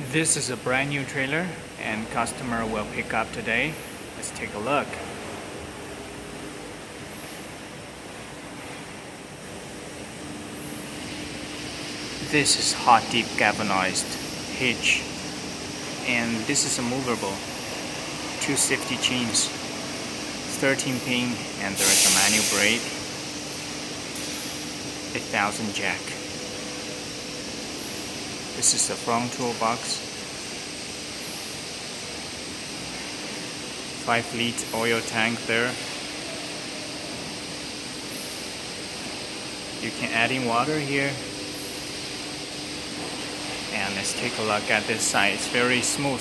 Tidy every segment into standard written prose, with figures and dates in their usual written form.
This is a brand new trailer and customer will pick up today. Let's take a look. This is hot deep galvanized hitch, and this is a movable 2 safety chains, 13 pin, and there is a manual brake, 1000 jack. This is the front toolbox, 5-liter oil tank there. You can add in water here. And let's take a look at this side. It's very smooth.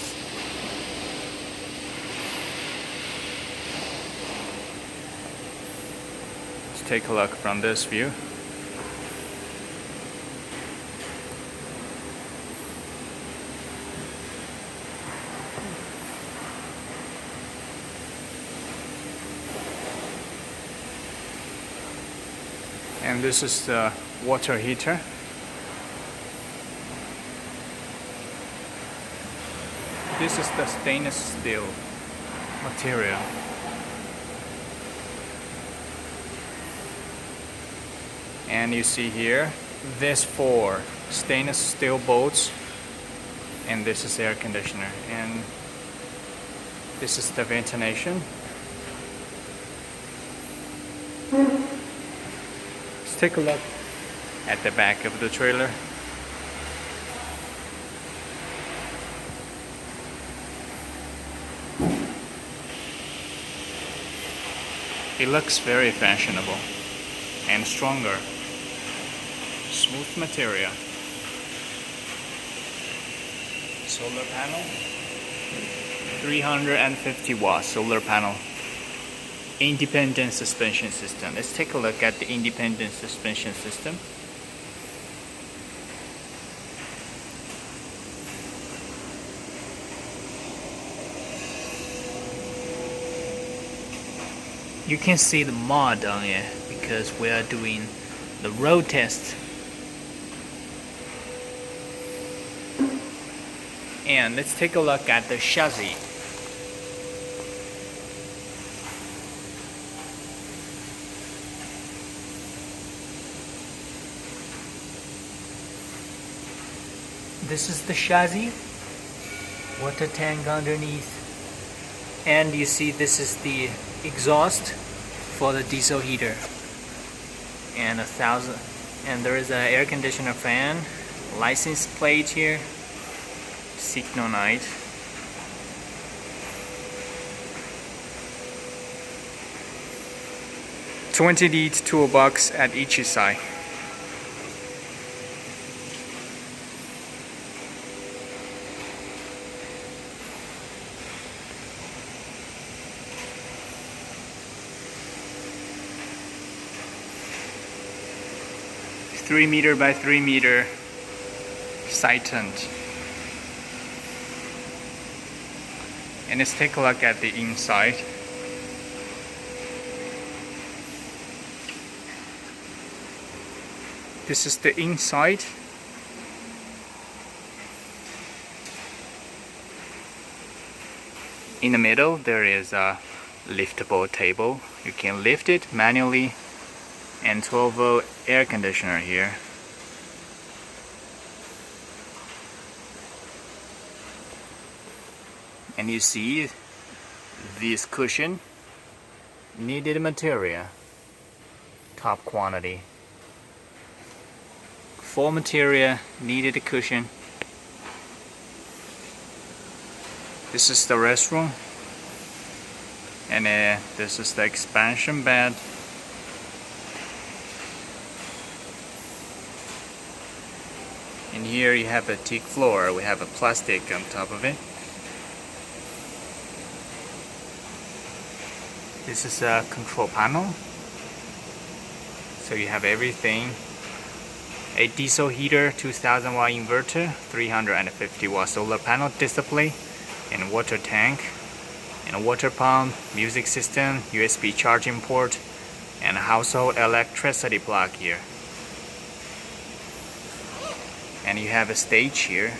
Let's take a look from this view. And this is the water heater. This is the stainless steel material. And you see here, there's 4 stainless steel bolts, and this is air conditioner, and this is the ventilation. Let's take a look at the back of the trailer. It looks very fashionable and stronger. Smooth material. Solar panel. 350 watt solar panel. Independent suspension system. Let's take a look at the independent suspension system. You can see the mud on it because we are doing the road test. And let's take a look at the chassis. This is the chassis. Water tank underneath. And you see this is the exhaust for the diesel heater, and 1000, and there is an air conditioner fan, license plate here, signal light. .20-liter toolbox at each side. Three meter by 3 meter side tent. And let's take a look at the inside. This is the inside. In the middle there is a liftable table. You can lift it manually, and 12-volt air conditioner here. And you see this cushion, needed material, top quantity. 4 material, needed cushion. This is the restroom, and this is the expansion bed. And here you have a teak floor. We have a plastic on top of it. This is a control panel. So you have everything. A diesel heater, 2000 watt inverter, 350 watt solar panel display, and water tank, and a water pump, music system, USB charging port, and a household electricity plug here. And you have a stage here.